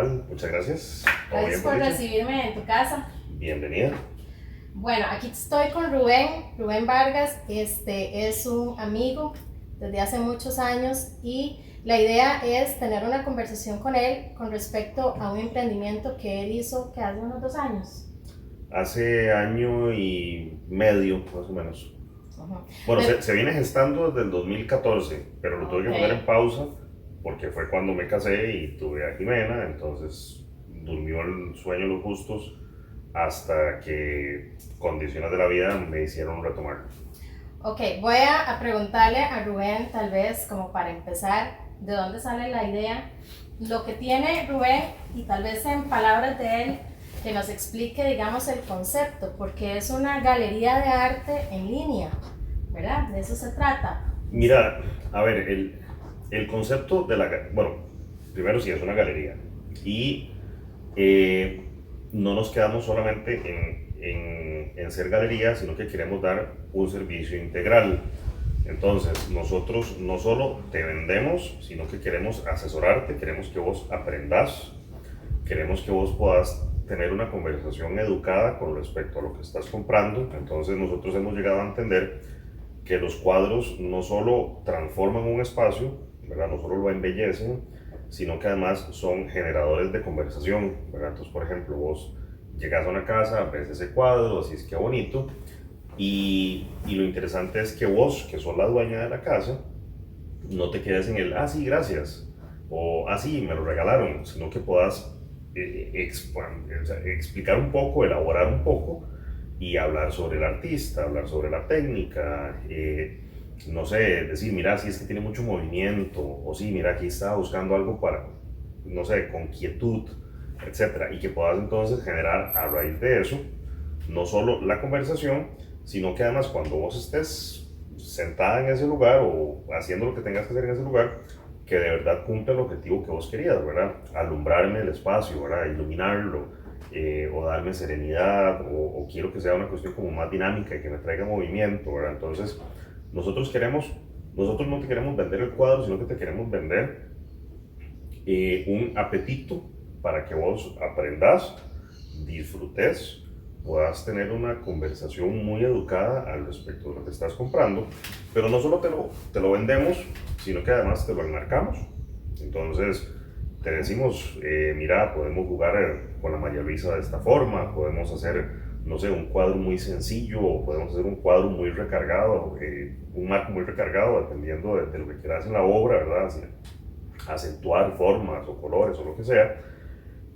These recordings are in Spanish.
tal? Muchas gracias. ¿Todo Gracias bien por por dicha? recibirme en tu casa. Bienvenida. Bueno, aquí estoy con Rubén Vargas. Este es un amigo desde hace muchos años y la idea es tener una conversación con él con respecto a un emprendimiento que él hizo que hace unos 2 años. Hace año y medio, más o menos. Ujú. Bueno, Me- se viene gestando desde el 2014, pero lo tuve que ok, poner en pausa porque fue cuando me casé y tuve a Jimena, entonces durmió el sueño de los justos hasta que condiciones de la vida me hicieron retomarlo. ok, voy a preguntarle a Rubén, tal vez como para empezar, de dónde sale la idea, lo que tiene Rubén y tal vez en palabras de él que nos explique, digamos, el concepto, porque es una galería de arte en línea, ¿verdad? De eso se trata. Mira, a ver, el concepto de bueno, primero sí es una galería y eh, no nos quedamos solamente en ser galería, sino que queremos dar un servicio integral. Entonces, nosotros no solo te vendemos, sino que queremos asesorarte, queremos que vos aprendas, queremos que vos puedas tener una conversación educada con respecto a lo que estás comprando. Entonces, nosotros hemos llegado a entender que los cuadros no solo transforman un espacio, ¿verdad? No solo lo embellecen, sino que además son generadores de conversación, ¿verdad? Entonces, por ejemplo, vos llegas a una casa, ves ese cuadro, así es que bonito, y lo interesante es que vos, que sos la dueña de la casa, no te quedes en el, ah, sí, gracias, o, ah, sí, me lo regalaron, sino que puedas o sea, explicar un poco, elaborar un poco y hablar sobre el artista, hablar sobre la técnica, no sé, decir, mira, si es que tiene mucho movimiento, o sí, mira, aquí estaba buscando algo para, no sé, con quietud, etcétera, y que puedas entonces generar a raíz de eso, no solo la conversación, sino que además cuando vos estés sentada en ese lugar o haciendo lo que tengas que hacer en ese lugar, que de verdad cumpla el objetivo que vos querías, ¿verdad? Alumbrarme el espacio, ¿verdad? Iluminarlo, o darme serenidad, o quiero que sea una cuestión como más dinámica y que me traiga movimiento, ¿verdad? Entonces, nosotros queremos, nosotros no te queremos vender el cuadro, sino que te queremos vender un apetito para que vos aprendas, disfrutes, puedas tener una conversación muy educada al respecto de lo que estás comprando, pero no solo te lo vendemos, sino que además te lo enmarcamos. Entonces, te decimos, mira, podemos jugar con la María Luisa de esta forma, podemos hacer, no sé, un cuadro muy sencillo, o podemos hacer un cuadro muy recargado, un marco muy recargado, dependiendo de lo que quieras en la obra, ¿verdad? Así, acentuar formas o colores o lo que sea.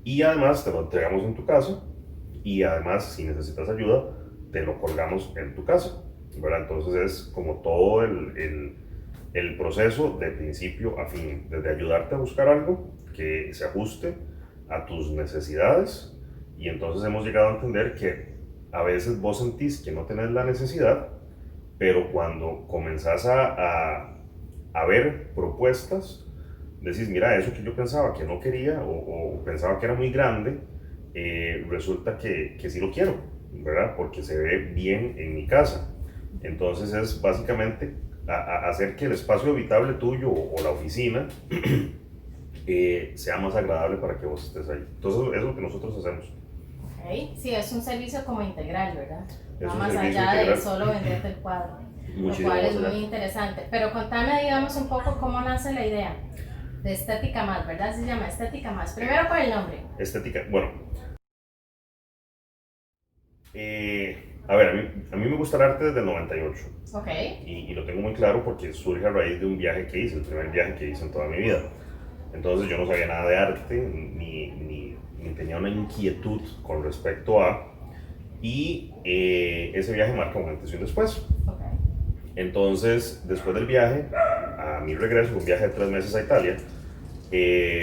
Y además te lo entregamos en tu casa y además si necesitas ayuda te lo colgamos en tu casa, ¿verdad? Entonces es como todo el proceso de principio a fin, desde ayudarte a buscar algo que se ajuste a tus necesidades y entonces hemos llegado a entender que a veces vos sentís que no tenés la necesidad, pero cuando comenzás a ver propuestas, decís, mira, eso que yo pensaba que no quería o pensaba que era muy grande, resulta que sí lo quiero, ¿verdad? Porque se ve bien en mi casa. Entonces es básicamente hacer que el espacio habitable tuyo o la oficina sea más agradable para que vos estés ahí. Entonces eso es lo que nosotros hacemos. Ok, sí, es un servicio como integral, ¿verdad? Es Va un más servicio allá de integral solo venderte el cuadro, lo muchísimo cual es más muy allá. interesante. Pero contame, digamos, un poco cómo nace la idea de Estética Más, ¿verdad? Se llama Estética Más. Primero por el nombre. Estética, bueno, a ver, a mí me gusta el arte desde el 98 Ok. y lo tengo muy claro porque surge a raíz de un viaje que hice, el primer viaje que hice en toda mi vida. Entonces yo no sabía nada de arte ni tenía una inquietud con respecto a, y ese viaje marca un antes y un después. Ok. Entonces, después del viaje, a mi regreso, un viaje de 3 meses a Italia,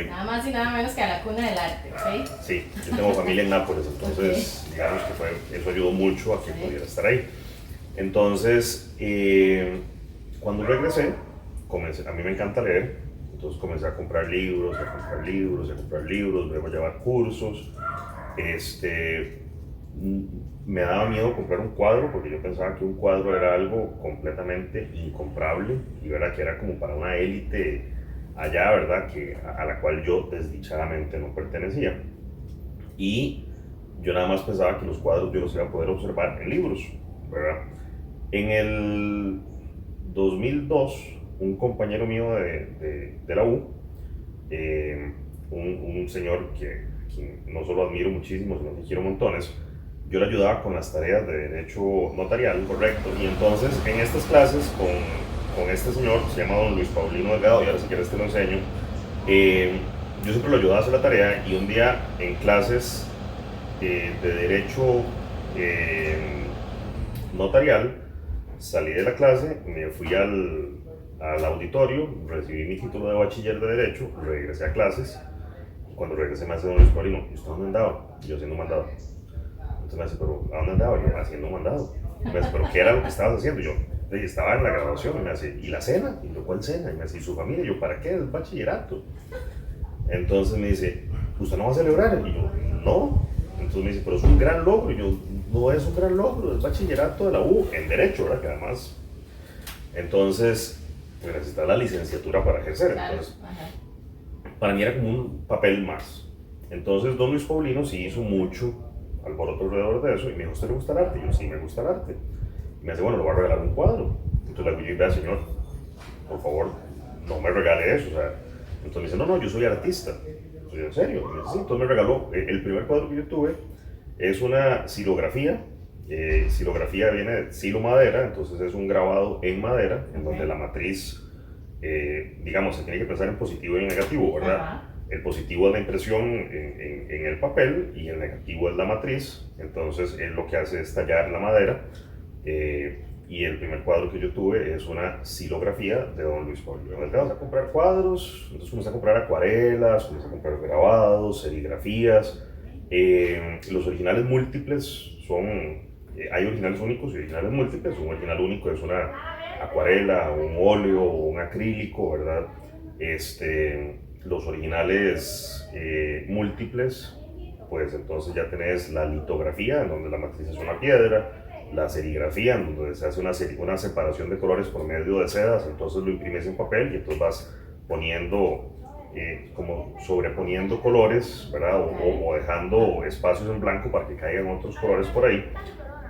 Nada más y nada menos que a la cuna del arte, ¿ok? sí, yo tengo familia en Nápoles, Ok. entonces digamos que eso ayudó mucho a que Sí. pudiera estar ahí. Entonces, cuando regresé, a mí me encanta leer, entonces comencé a comprar libros, a comprar libros, a comprar libros, luego a llevar cursos. Este, Me daba miedo comprar un cuadro porque yo pensaba que un cuadro era algo completamente incomparable y verdad que era como para una élite allá, ¿verdad? A la cual yo desdichadamente no pertenecía. Y yo nada más pensaba que los cuadros yo los iba a poder observar en libros, ¿verdad? En el 2002, un compañero mío de la U, un señor quien no solo admiro muchísimo, sino que quiero montones, yo le ayudaba con las tareas de derecho notarial, correcto, y entonces en estas clases con este señor, se llama don Luis Paulino Delgado, y ahora si quieres te lo enseño, yo siempre lo ayudaba a hacer la tarea, y un día en clases de derecho notarial, salí de la clase, me fui al auditorio, recibí mi título de bachiller de Derecho, regresé a clases. Cuando regresé me hace don Luis Paulino, ¿y usted dónde andaba? Y yo haciendo mandado. Entonces me dice, ¿pero a dónde andaba? Y yo haciendo mandado. Y me dice, ¿pero qué era lo que estabas haciendo? Y yo, estaba en la graduación. Y me dice, ¿y la cena? Y yo, ¿cuál cena? Y me dice, ¿y su familia? Y yo, ¿para qué? Es bachillerato. Entonces me dice, ¿usted no va a celebrar? Y yo, no. Entonces me dice, pero es un gran logro. Y yo, no es un gran logro, es bachillerato de la U en Derecho, ¿verdad? Que además, entonces, pues necesitas la licenciatura para ejercer. Claro. Entonces, para mí era como un papel más. Entonces, don Luis Paulino sí hizo mucho alboroto alrededor de eso y me dijo, ¿a usted le gusta el arte? Y yo, sí, me gusta el arte. Y me dice, bueno, le voy a regalar un cuadro. Entonces le digo, vea, señor, por favor, no me regale eso. O sea, entonces me dice, no, yo soy artista. Entonces yo, ¿en serio? Y me dice, sí. Entonces me regaló, el primer cuadro que yo tuve es una silografía. Silografía viene de silo madera, entonces es un grabado en madera, en donde la matriz, digamos, se tiene que pensar en positivo y en negativo, ¿verdad? Ajá. El positivo es la impresión en el papel y el negativo es la matriz, entonces él lo que hace es tallar la madera, y el primer cuadro que yo tuve es una silografía de don Luis Paulino Delgado. Comencé a comprar cuadros, entonces comencé a comprar acuarelas, comencé a comprar grabados, serigrafías, los originales múltiples son... hay originales únicos y originales múltiples. Un original único es una acuarela, un óleo, un acrílico, ¿verdad? Los originales múltiples, pues entonces ya tenés la litografía, en donde la matriz es una piedra, la serigrafía, en donde se hace una separación de colores por medio de sedas, entonces lo imprimes en papel y entonces vas poniendo, como sobreponiendo colores, ¿verdad? O dejando espacios en blanco para que caigan otros colores por ahí.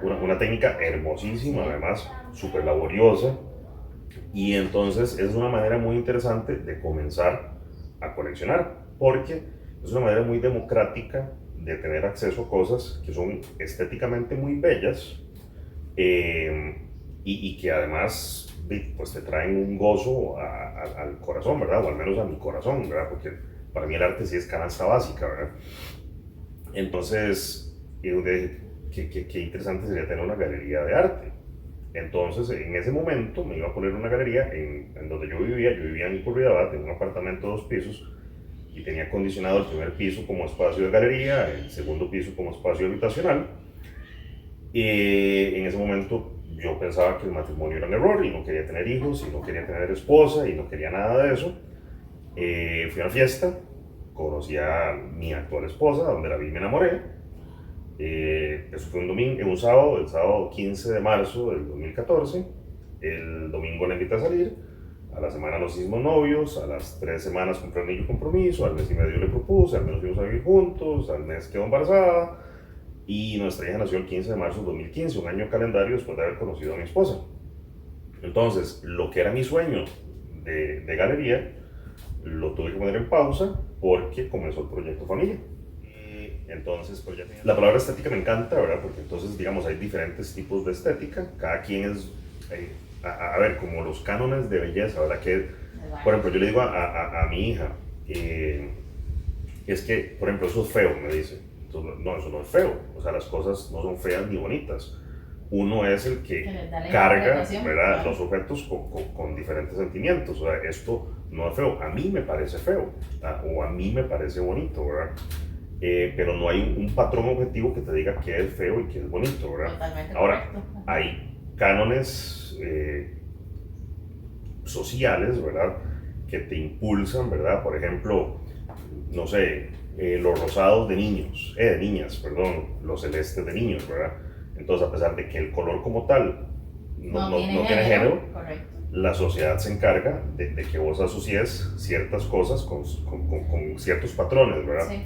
Una técnica hermosísima, además, súper laboriosa. Y entonces es una manera muy interesante de comenzar a coleccionar, porque es una manera muy democrática de tener acceso a cosas que son estéticamente muy bellas, y que además pues te traen un gozo al corazón, ¿verdad? O al menos a mi corazón, ¿verdad? Porque para mí el arte sí es canasta básica, ¿verdad? Entonces, qué interesante sería tener una galería de arte. Entonces, en ese momento me iba a poner una galería en donde yo vivía en Curridabat, en un apartamento de 2 pisos, y tenía acondicionado el primer piso como espacio de galería, el segundo piso como espacio habitacional. Y en ese momento yo pensaba que el matrimonio era un error y no quería tener hijos y no quería tener esposa y no quería nada de eso. Fui a una fiesta, conocí a mi actual esposa, donde la vi y me enamoré. Eso fue un sábado, el sábado 15 de marzo del 2014. El domingo la invité a salir, a la semana nos hicimos novios, a las 3 semanas compré anillo compromiso, al mes y medio le propuse, al mes nos fuimos a vivir juntos, al mes quedó embarazada y nuestra hija nació el 15 de marzo del 2015, un año calendario después de haber conocido a mi esposa. Entonces, lo que era mi sueño de galería, lo tuve que poner en pausa porque comenzó el proyecto familia. Entonces, pues la palabra estética me encanta, ¿verdad? Porque entonces, digamos, hay diferentes tipos de estética. Cada quien es, a ver, como los cánones de belleza, ¿verdad? Que, por ejemplo, yo le digo a mi hija, es que, por ejemplo, eso es feo, me dice. Entonces, no, eso no es feo. O sea, las cosas no son feas ni bonitas. Uno es el que carga, ¿verdad? Los objetos con diferentes sentimientos. O sea, esto no es feo. A mí me parece feo, o a mí me parece bonito, ¿verdad? Pero no hay un patrón objetivo que te diga qué es feo y qué es bonito, ¿verdad? Totalmente Ahora, correcto. hay cánones sociales, ¿verdad? Que te impulsan, ¿verdad? Por ejemplo, no sé, los rosados de niños, de niñas, perdón, los celestes de niños, ¿verdad? Entonces, a pesar de que el color como tal no tiene género, la sociedad se encarga de que vos asocies ciertas cosas con ciertos patrones, ¿verdad? Sí.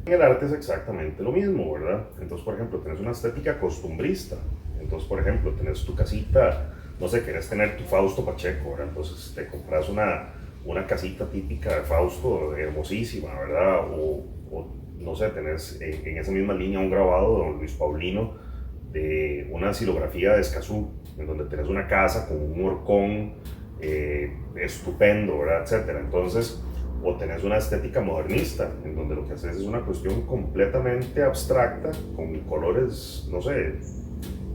En el arte es exactamente lo mismo, ¿verdad? Entonces, por ejemplo, tenés una estética costumbrista. Entonces, por ejemplo, tenés tu casita, no sé, querés tener tu Fausto Pacheco, ¿verdad? Entonces te compras una casita típica de Fausto, hermosísima, ¿verdad? O no sé, tenés en esa misma línea un grabado de don Luis Paulino de una xilografía de Escazú, en donde tenés una casa con un horcón estupendo, ¿verdad? Etcétera. Entonces, o tenés una estética modernista, en donde lo que haces es una cuestión completamente abstracta, con colores, no sé,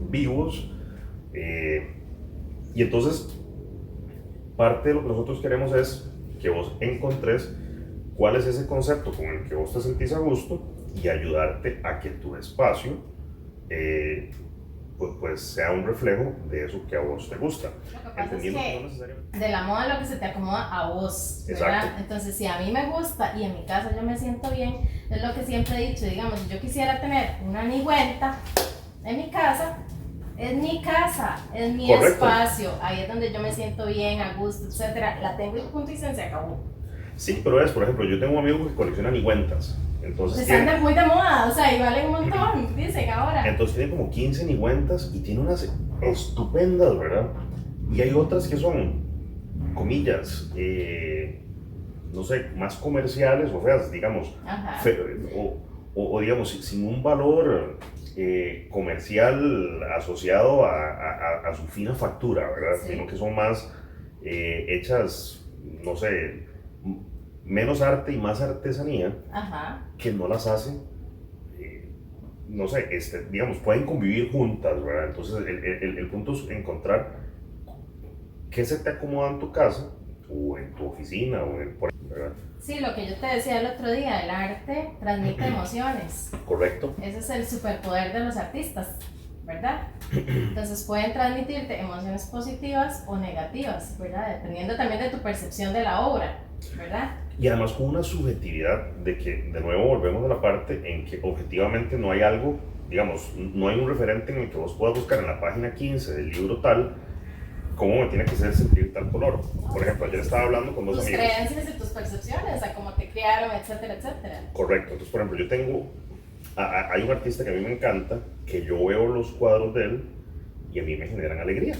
vivos. Y entonces, parte de lo que nosotros queremos es que vos encontres cuál es ese concepto con el que vos te sentís a gusto y ayudarte a que tu espacio pues sea un reflejo de eso que a vos te gusta. Lo que pasa es Entendiendo que no necesariamente... de la moda lo que se te acomoda a vos, ¿verdad? Exacto. Entonces, si a mí me gusta y en mi casa yo me siento bien, es lo que siempre he dicho, digamos, si yo quisiera tener una nigüenta en mi casa, es mi casa, es mi Correcto. espacio, ahí es donde yo me siento bien, a gusto, etcétera. La tengo y punto y se acabó. Sí, pero por ejemplo, yo tengo un amigo que colecciona nigüentas. Entonces Pues andan muy de moda, o sea, y valen un montón, dicen ahora. Entonces tiene como 15 nigüentas y tiene unas estupendas, ¿verdad? Y hay otras que son, comillas, no sé, más comerciales o feas, digamos, Ajá. o digamos, sin un valor comercial asociado a su fina factura, ¿verdad? Sí. Sino que son más hechas, no sé, menos arte y más artesanía, Ajá. que no las hacen, no sé, digamos, pueden convivir juntas, ¿verdad? Entonces el punto es encontrar qué se te acomoda en tu casa o en tu oficina o ¿verdad? Sí, lo que yo te decía el otro día, el arte transmite emociones. Correcto. Ese es el superpoder de los artistas, ¿verdad? Entonces pueden transmitirte emociones positivas o negativas, ¿verdad? Dependiendo también de tu percepción de la obra, ¿verdad? Y además con una subjetividad de que, de nuevo, volvemos a la parte en que objetivamente no hay algo, digamos, no hay un referente en el que vos puedas buscar en la página 15 del libro tal, cómo me tiene que hacer sentir tal color. Por ejemplo, ayer estaba hablando con dos Tus amigos. creencias y tus percepciones, a cómo te criaron, etcétera, etcétera. Correcto. Entonces, por ejemplo, yo tengo, hay un artista que a mí me encanta, que yo veo los cuadros de él y a mí me generan alegría.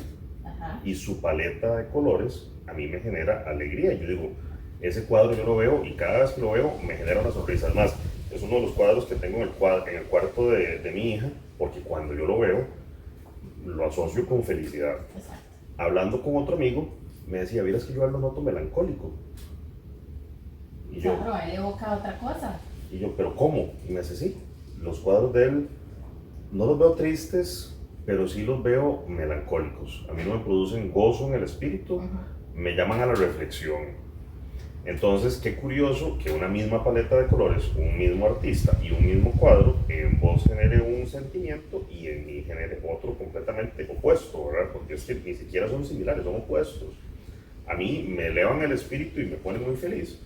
Ajá. Y su paleta de colores a mí me genera alegría. Yo digo, ese cuadro yo lo veo y cada vez que lo veo me genera una sonrisa. Además, es uno de los cuadros que tengo en el cuarto de mi hija, porque cuando yo lo veo, lo asocio con felicidad. Exacto. Hablando con otro amigo, me decía, vieras que yo lo noto melancólico. Y yo, Claro, a él le evoca otra cosa. pero ¿cómo? Y me dice, sí, los cuadros de él no los veo tristes, pero sí los veo melancólicos. A mí no me producen gozo en el espíritu, me llaman a la reflexión. Entonces, qué curioso que una misma paleta de colores, un mismo artista y un mismo cuadro en vos genere un sentimiento y en mí genere otro completamente opuesto, ¿verdad? Porque es que ni siquiera son similares, son opuestos. A mí me elevan el espíritu y me ponen muy feliz,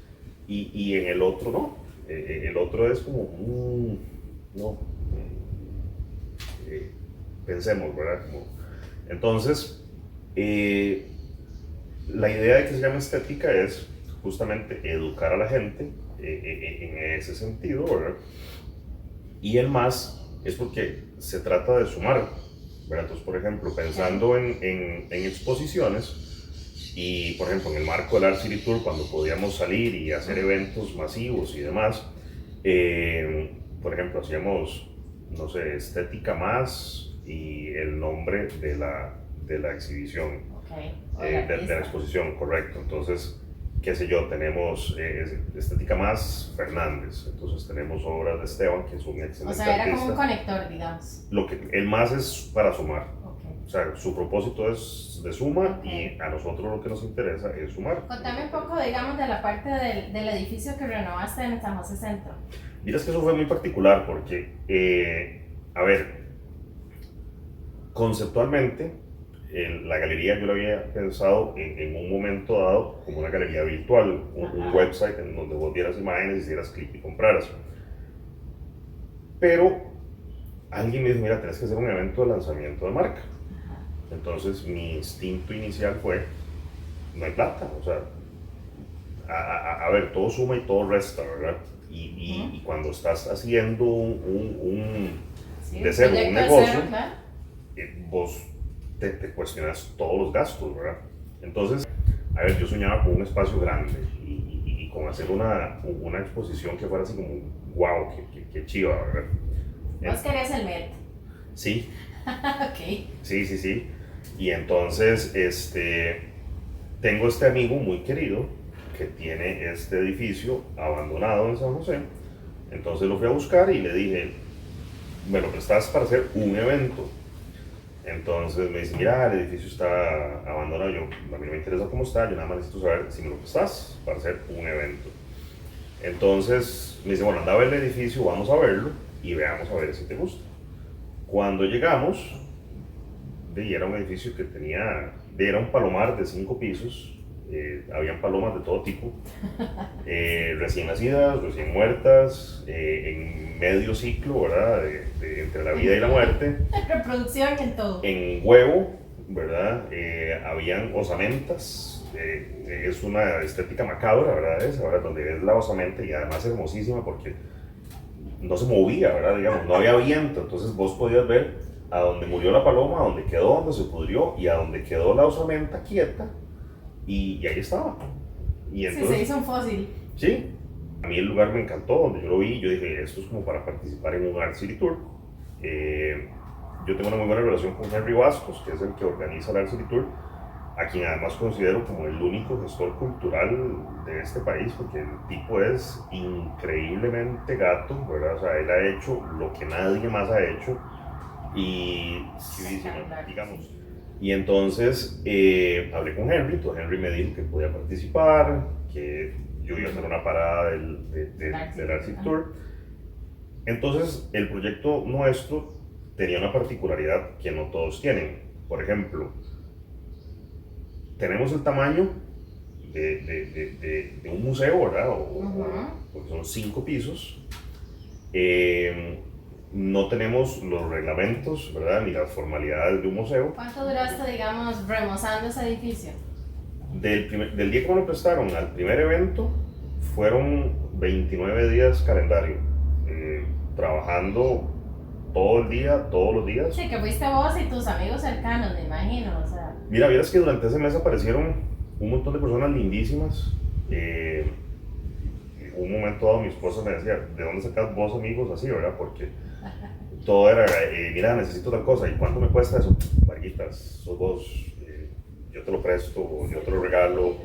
y en el otro no. El otro es como, no, pensemos, ¿verdad? Entonces, la idea de que se llame estética es justamente educar a la gente en ese sentido, ¿verdad? Y el más es porque se trata de sumar, ¿verdad? Entonces, por ejemplo, pensando en exposiciones y, por ejemplo, en el marco del Art City Tour, cuando podíamos salir y hacer eventos masivos y demás, por ejemplo, hacíamos, no sé, estética más y el nombre de la exhibición, de la exposición, correcto. Entonces, qué sé yo, tenemos Estética Más Fernández, entonces tenemos obras de Esteban, que es un excelente artista. O sea, era como un conector, digamos. Lo que el más es para sumar. Okay. O sea, su propósito es de suma, y a nosotros lo que nos interesa es sumar. Contame un poco, digamos, de la parte del edificio que renovaste en San José Centro. Miras que eso fue muy particular porque, a ver, conceptualmente, la galería yo lo había pensado en un momento dado como una galería virtual, un website en donde vos vieras imágenes, hicieras clic y compraras. Pero alguien me dijo, mira, tenés que hacer un evento de lanzamiento de marca. Entonces mi instinto inicial fue, no hay plata, o sea, a ver, todo suma y todo resta, ¿verdad? Y cuando estás haciendo Sí, de cero un proyecto de negocio, cero, claro. vos te cuestionas todos los gastos, ¿verdad? Entonces, a ver, yo soñaba con un espacio grande y con hacer una exposición que fuera así como, wow, que chiva, ¿verdad? Vos querés el Met. Sí, Ok. sí. Y entonces, tengo este amigo muy querido que tiene este edificio abandonado en San José. Entonces lo fui a buscar y le dije, me lo prestas para hacer un evento. Entonces me dice, mira, el edificio está abandonado. Yo, a mí no me interesa cómo está, yo nada más necesito saber si me lo prestas para hacer un evento. Entonces me dice, bueno, anda a ver el edificio, vamos a verlo y veamos a ver si te gusta. Cuando llegamos, era un edificio que tenía, era un palomar de 5 pisos, habían palomas de todo tipo, recién nacidas, recién muertas, en medio ciclo, ¿verdad? Entre la vida y la muerte. Reproducción en todo. En huevo, ¿verdad? Habían osamentas, es una estética macabra, ¿verdad? Esa, ¿verdad? Donde es la osamenta y además hermosísima porque no se movía, ¿verdad? Digamos, no había viento, entonces vos podías ver a donde murió la paloma, a donde quedó, donde se pudrió y a donde quedó la osamenta quieta y ahí estaba. Y entonces, sí, se hizo un fósil. Sí, a mí el lugar me encantó, donde yo lo vi, yo dije, esto es como para participar en un Art City Tour. Yo tengo una muy buena relación con Henry Vascos, que es el que organiza el Art City Tour, a quien además considero como el único gestor cultural de este país, porque el tipo es increíblemente gato, ¿verdad? O sea, él ha hecho lo que nadie más ha hecho y chivísimo, digamos. Y entonces hablé con Henry, entonces Henry me dijo que podía participar, que yo iba a hacer una parada del Art City Tour. Entonces el proyecto nuestro tenía una particularidad que no todos tienen. Por ejemplo, tenemos el tamaño de un museo, ¿verdad? Porque son 5 pisos. No tenemos los reglamentos, ¿verdad? Ni las formalidades de un museo. ¿Cuánto duraste, digamos, remozando ese edificio? Del día que me lo prestaron al primer evento, fueron 29 días calendario, trabajando todo el día, todos los días. Sí, que fuiste vos y tus amigos cercanos, me imagino, o sea. Mira, vieras que durante ese mes aparecieron un montón de personas lindísimas. Un momento dado mi esposa me decía, ¿de dónde sacas vos amigos así, verdad? Porque todo era, mira, necesito tal cosa, ¿y cuánto me cuesta eso? Varguitas, sos vos, yo te lo presto, o yo te lo regalo, o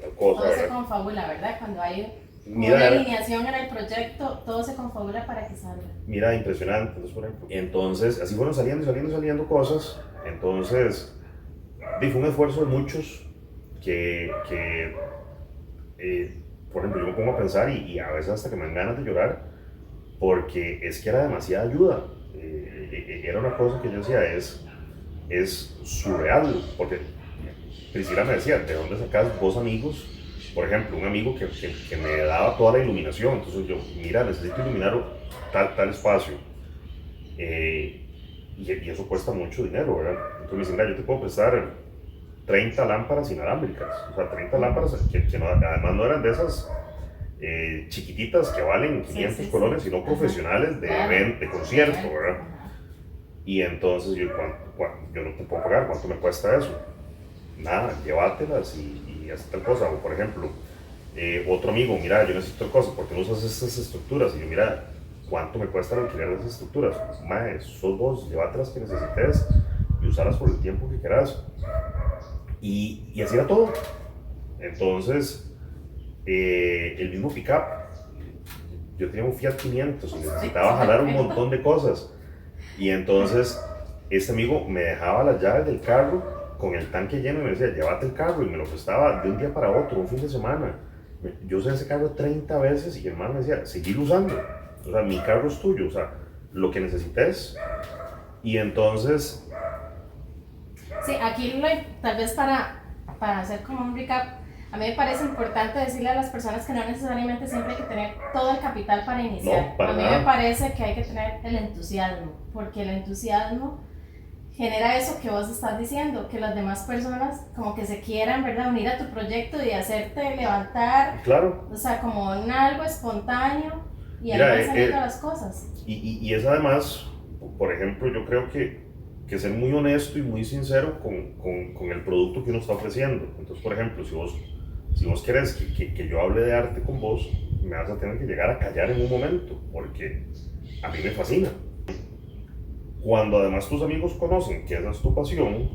tal cosa. Todo ¿verdad? se confabula, ¿verdad? Cuando hay Mira, una alineación en el proyecto, todo se confabula para que salga. Mira, impresionante, entonces, por ejemplo. Entonces, así fueron saliendo cosas. Entonces, fue un esfuerzo de muchos que por ejemplo, yo me pongo a pensar y a veces hasta que me dan ganas de llorar, porque es que era demasiada ayuda. Era una cosa que yo decía, es surreal, porque Priscila me decía, ¿de dónde sacas vos amigos? Por ejemplo, un amigo que me daba toda la iluminación, entonces yo, mira, necesito iluminar tal espacio. Y eso cuesta mucho dinero, ¿verdad? Entonces me dicen, mira, yo te puedo prestar 30 lámparas inalámbricas, o sea, 30 lámparas que no, además no eran de esas chiquititas que valen 500 colones, sino profesionales de concierto, ¿verdad? Y entonces yo no te puedo pagar, ¿cuánto me cuesta eso? Nada, llévatelas y haz tal cosa. O por ejemplo, otro amigo, mira, yo necesito tal cosa, ¿por qué no usas estas estructuras? Y yo, mira, ¿cuánto me cuesta alquilar esas estructuras? Mae, sos vos, llévatelas que necesites y usarlas por el tiempo que quieras. Y así era todo. Entonces, el mismo pickup, yo tenía un Fiat 500 y necesitaba jalar un montón de cosas. Y entonces, este amigo me dejaba las llaves del carro con el tanque lleno y me decía, llévate el carro, y me lo prestaba de un día para otro, un fin de semana. Yo usé ese carro 30 veces y el man me decía, seguir usando. O sea, mi carro es tuyo, o sea, lo que necesites. Y entonces... Sí, aquí tal vez para hacer como un recap, a mí me parece importante decirle a las personas que no necesariamente siempre hay que tener todo el capital para iniciar. No, para a mí nada. me parece que hay que tener el entusiasmo, porque el entusiasmo genera eso que vos estás diciendo, que las demás personas como que se quieran, ¿verdad?, unir a tu proyecto y hacerte levantar, Claro. o sea, como un algo espontáneo y ahí Mira, van saliendo las cosas. y es además, por ejemplo, yo creo que ser muy honesto y muy sincero con el producto que uno está ofreciendo. Entonces, por ejemplo, si vos querés que yo hable de arte con vos, me vas a tener que llegar a callar en un momento, porque a mí me fascina. Cuando además tus amigos conocen que esa es tu pasión,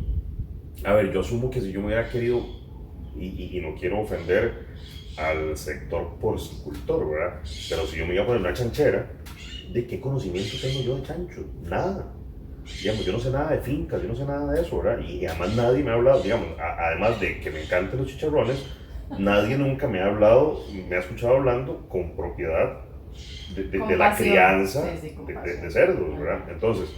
a ver, yo asumo que si yo me hubiera querido, y no quiero ofender al sector porcicultor, ¿verdad? Pero si yo me iba a poner una chanchera, ¿de qué conocimiento tengo yo de chancho? Nada. Digamos, yo no sé nada de fincas, yo no sé nada de eso, ¿verdad? Y además nadie me ha hablado, digamos, además de que me encantan los chicharrones, nadie nunca me ha hablado, me ha escuchado hablando con propiedad de la crianza de cerdos, ¿verdad? Entonces,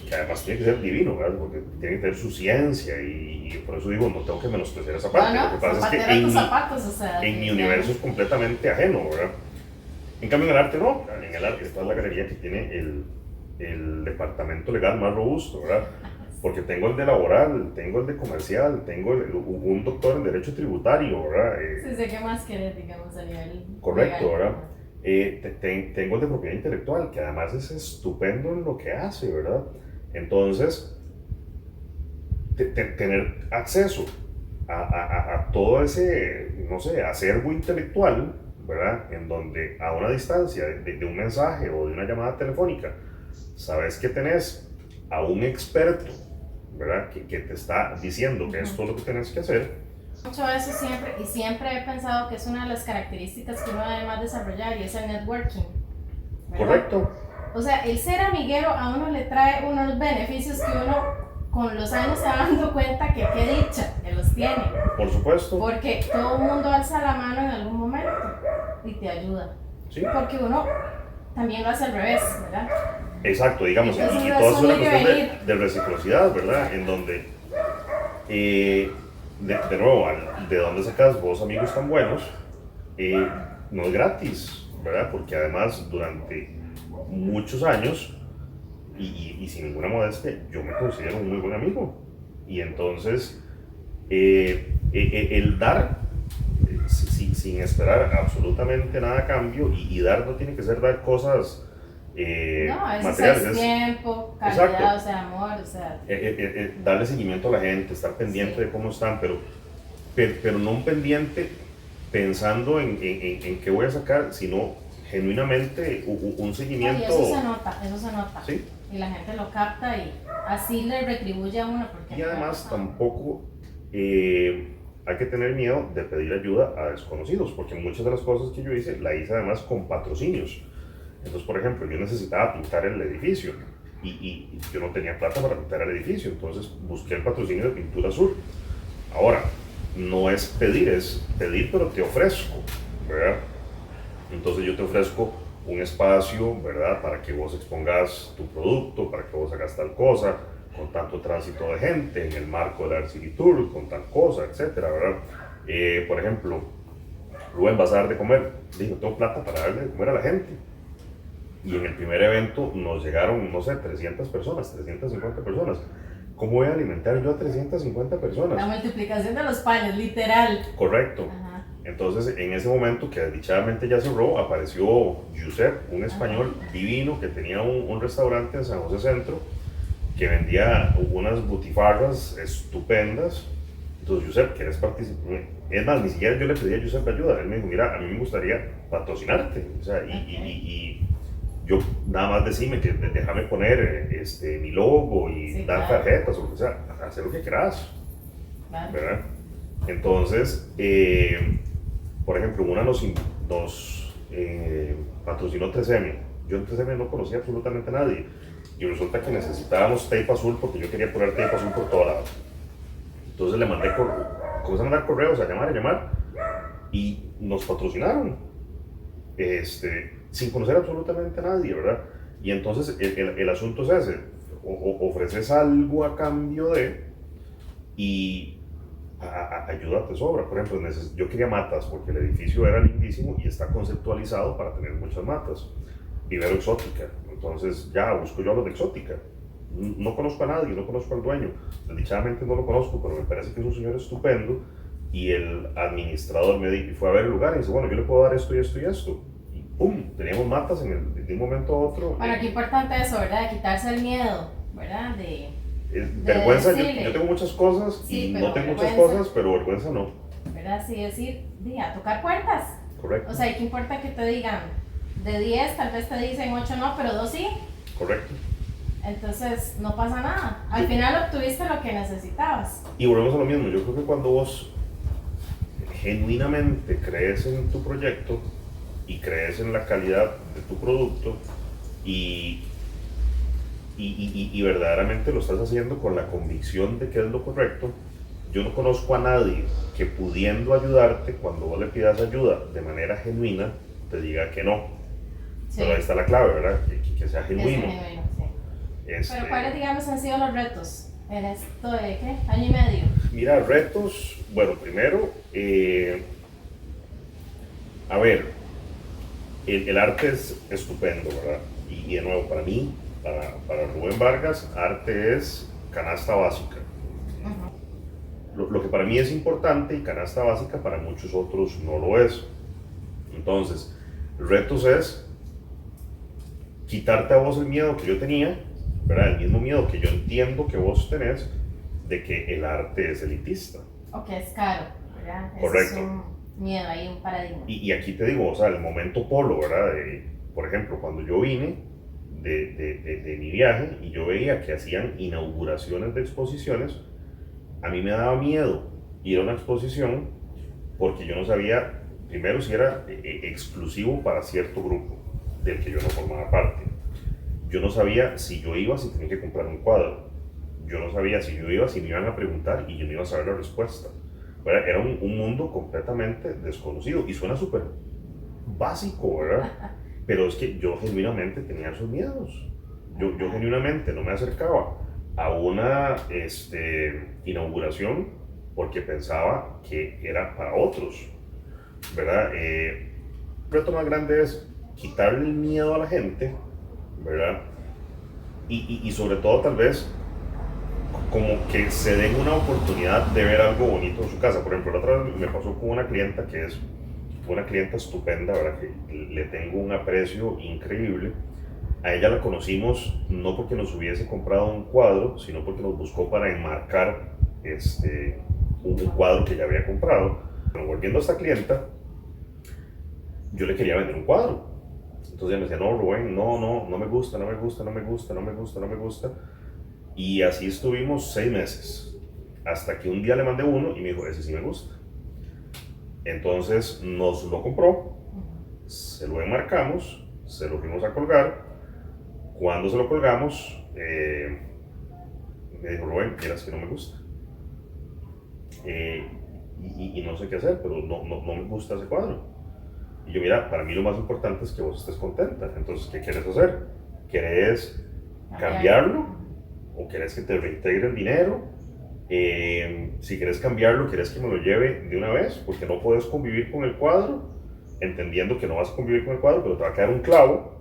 que además tiene que ser divino, ¿verdad? Porque tiene que tener su ciencia y por eso digo, no tengo que menospreciar esa parte. No, Lo que pasa es que en mi universo es completamente ajeno, ¿verdad? En cambio en el arte no, en el arte esta es la galería que tiene el departamento legal más robusto, ¿verdad? Porque tengo el de laboral, tengo el de comercial, tengo un doctor en derecho tributario, ¿verdad? Sí, sé qué más querés, digamos, a nivel correcto, legal. ¿verdad? Tengo el de propiedad intelectual, que además es estupendo en lo que hace, ¿verdad? Entonces, tener acceso a todo ese, no sé, acervo intelectual, ¿verdad? En donde a una distancia de un mensaje o de una llamada telefónica, sabes que tenés a un experto, ¿verdad? Que te está diciendo que esto es lo que tenés que hacer. Mucho de eso siempre, y siempre he pensado que es una de las características que uno debe más desarrollar y es el networking, ¿verdad? Correcto. O sea, el ser amiguero a uno le trae unos beneficios que uno con los años se va dando cuenta que qué dicha que los tiene. Por supuesto. Porque todo el mundo alza la mano en algún momento y te ayuda. Sí. Porque uno también lo hace al revés, ¿verdad? Exacto, digamos, Entonces, y todo es una cuestión venir. de reciprocidad, ¿verdad? En donde, de nuevo, de dónde sacas vos amigos tan buenos, no es gratis, ¿verdad? Porque además durante muchos años, y sin ninguna modestia, yo me considero un muy buen amigo. Y entonces, el dar, sin esperar absolutamente nada a cambio, y dar no tiene que ser dar cosas no, eso materiales. es tiempo, calidad, exacto. O sea, amor, o sea. Darle seguimiento a la gente, estar pendiente Sí. de cómo están, pero no un pendiente pensando en qué voy a sacar, sino genuinamente un seguimiento. Y eso se nota. ¿Sí? Y la gente lo capta y así le retribuye a uno. Porque Y además tampoco hay que tener miedo de pedir ayuda a desconocidos, porque muchas de las cosas que yo hice, la hice además con patrocinios. Entonces, por ejemplo, yo necesitaba pintar el edificio y yo no tenía plata para pintar el edificio, entonces busqué el patrocinio de Pintura Azul. Ahora, no es pedir, pero te ofrezco, ¿verdad? Entonces yo te ofrezco un espacio, ¿verdad? Para que vos expongas tu producto, para que vos hagas tal cosa, con tanto tránsito de gente, en el marco del Art City Tour, con tal cosa, etcétera, ¿verdad? Por ejemplo, Rubén, vas a dar de comer. Digo, tengo plata para darle de comer a la gente. Y en el primer evento nos llegaron, no sé, 300 personas, 350 personas. ¿Cómo voy a alimentar yo a 350 personas? La multiplicación de los panes, literal. Correcto. Ajá. Entonces, en ese momento, que desdichadamente ya cerró, apareció Giuseppe, un español divino que tenía un restaurante en San José Centro, que vendía unas butifarras estupendas. Entonces, Giuseppe, ¿quieres participar? Es más, ni siquiera yo le pedí a Giuseppe ayuda. Él me dijo, mira, a mí me gustaría patrocinarte. O sea, y yo nada más decime que déjame poner mi logo y Sí, dar claro. tarjetas, o sea, hacer lo que quieras, Claro. ¿verdad? Entonces, por ejemplo, una nos patrocinó 3M. Yo en 3M no conocía absolutamente a nadie. Y resulta que necesitábamos tape azul porque yo quería poner tape azul por todo lado. Entonces le mandé comencé a mandar correos, a llamar, y nos patrocinaron. Sin conocer absolutamente a nadie, ¿verdad? Y entonces el asunto es ese, ofreces algo a cambio de, y ayuda te sobra. Por ejemplo, yo quería matas porque el edificio era lindísimo y está conceptualizado para tener muchas matas. Vivero exótica, entonces ya busco yo a los de exótica. no conozco a nadie, no conozco al dueño, desdichadamente no lo conozco, pero me parece que es un señor estupendo. Y el administrador me dijo, fue a ver el lugar y dice, bueno, yo le puedo dar esto y esto y esto. Y ¡pum! Teníamos matas de un momento a otro. Bueno, qué importante eso, ¿verdad? De quitarse el miedo, ¿verdad? Vergüenza, decirle. yo tengo muchas cosas Sí, y pero no tengo muchas vergüenza. cosas, pero vergüenza no. ¿Verdad? Sí, decir, a tocar puertas. Correcto. O sea, ¿qué importa que te digan? De 10, tal vez te dicen 8 no, pero 2 sí. Correcto. Entonces, no pasa nada. Al final obtuviste lo que necesitabas. Y volvemos a lo mismo, yo creo que cuando vos genuinamente crees en tu proyecto y crees en la calidad de tu producto y verdaderamente lo estás haciendo con la convicción de que es lo correcto, yo no conozco a nadie que pudiendo ayudarte, cuando vos le pidas ayuda de manera genuina, te diga que no. Sí. Pero ahí está la clave, ¿verdad? Que sea genuino. Es genuino, sí. Este, Pero ¿cuáles, digamos, han sido los retos en esto de qué? ¿Año y medio? Mira, retos, bueno, primero, a ver, el arte es estupendo, ¿verdad? Y de nuevo, para mí, para Rubén Vargas, arte es canasta básica. Lo que para mí es importante y canasta básica para muchos otros no lo es. Entonces, retos es quitarte a vos el miedo que yo tenía, ¿verdad? El mismo miedo que yo entiendo que vos tenés de que el arte es elitista. O que es caro, ¿verdad? Correcto. Es un miedo ahí, un paradigma. Y aquí te digo, o sea, el momento polo, ¿verdad? Por ejemplo, cuando yo vine de mi viaje y yo veía que hacían inauguraciones de exposiciones, a mí me daba miedo ir a una exposición porque yo no sabía, primero, si era exclusivo para cierto grupo del que yo no formaba parte. Yo no sabía si yo iba, si tenía que comprar un cuadro. Yo no sabía si yo iba, si me iban a preguntar y yo no iba a saber la respuesta. Era un mundo completamente desconocido y suena súper básico, ¿verdad? Pero es que yo genuinamente tenía esos miedos. Yo genuinamente no me acercaba a una inauguración porque pensaba que era para otros, ¿verdad? El reto más grande es quitarle el miedo a la gente, ¿verdad? Y sobre todo tal vez como que se den una oportunidad de ver algo bonito en su casa. Por ejemplo, la otra vez me pasó con una clienta que es una clienta estupenda, ¿verdad? Que le tengo un aprecio increíble. A ella la conocimos no porque nos hubiese comprado un cuadro, sino porque nos buscó para enmarcar un cuadro que ella había comprado. Pero volviendo a esta clienta, yo le quería vender un cuadro. Entonces ella me decía, no, Rubén, no me gusta. Y así estuvimos 6 meses, hasta que un día le mandé uno y me dijo, ese sí me gusta. Entonces nos lo compró, se lo enmarcamos, se lo fuimos a colgar. Cuando se lo colgamos, me dijo, Rubén, miras que no me gusta. Y no sé qué hacer, pero no me gusta ese cuadro. Y yo, mira, para mí lo más importante es que vos estés contenta. Entonces, ¿qué quieres hacer? ¿Querés cambiarlo? ¿O querés que te reintegre el dinero? Si querés cambiarlo, ¿querés que me lo lleve de una vez? Porque no puedes convivir con el cuadro, entendiendo que no vas a convivir con el cuadro, pero te va a quedar un clavo.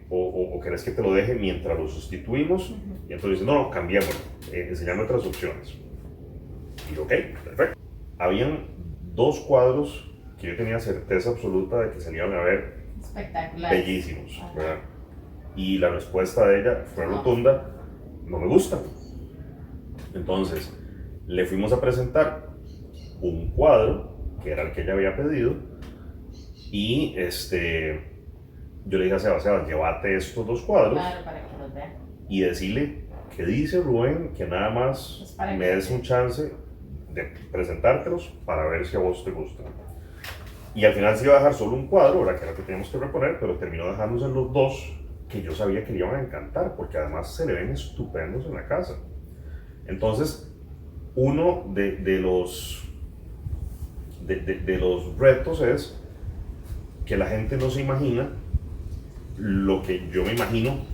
O querés que te lo deje mientras lo sustituimos. Y entonces dice, no, cambiémoslo, enseñame otras opciones. Y ok, perfecto. Habían 2 cuadros que yo tenía certeza absoluta de que se iban a ver bellísimos, ¿verdad? Y la respuesta de ella fue rotunda, no me gusta. Entonces, le fuimos a presentar un cuadro, que era el que ella había pedido, y yo le dije a Sebas, llévate estos 2 cuadros, claro, para que los vean, y decirle que dice Rubén que nada más me des un chance de presentártelos para ver si a vos te gustan. Y al final se iba a dejar solo un cuadro, ¿verdad? Que era el que teníamos que reponer, pero terminó dejándose los 2 que yo sabía que le iban a encantar, porque además se le ven estupendos en la casa. Entonces, uno de los retos es que la gente no se imagina lo que yo me imagino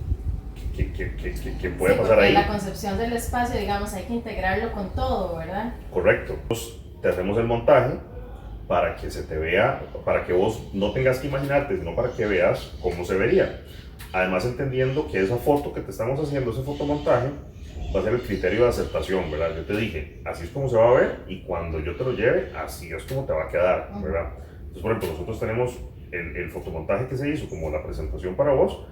que puede pasar ahí. La concepción del espacio, digamos, hay que integrarlo con todo, ¿verdad? Correcto. Entonces, te hacemos el montaje para que se te vea, para que vos no tengas que imaginarte, sino para que veas cómo se vería. Además entendiendo que esa foto que te estamos haciendo, ese fotomontaje, va a ser el criterio de aceptación, ¿verdad? Yo te dije, así es como se va a ver y cuando yo te lo lleve, así es como te va a quedar, ¿verdad? Entonces, por ejemplo, nosotros tenemos el fotomontaje que se hizo como la presentación para vos,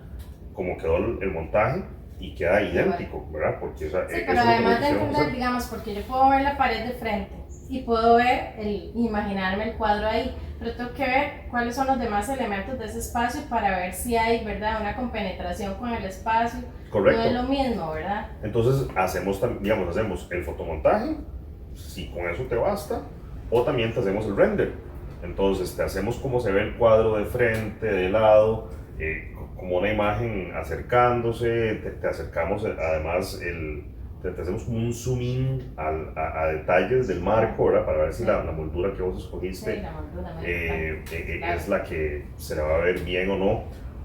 como quedó el montaje y queda idéntico, ¿verdad? Porque esa, sí, pero además de entender, digamos, porque yo puedo ver la pared de frente y puedo ver, imaginarme el cuadro ahí, pero tengo que ver cuáles son los demás elementos de ese espacio para ver si hay, ¿verdad?, una compenetración con el espacio. Correcto. No es lo mismo, ¿verdad? Entonces hacemos el fotomontaje, si con eso te basta, o también te hacemos el render. Entonces te hacemos como se ve el cuadro de frente, de lado, como una imagen acercándose, te acercamos además te hacemos como un zoom in a detalles del marco, ¿verdad? Para ver si la moldura que vos escogiste es la que se la va a ver bien o no.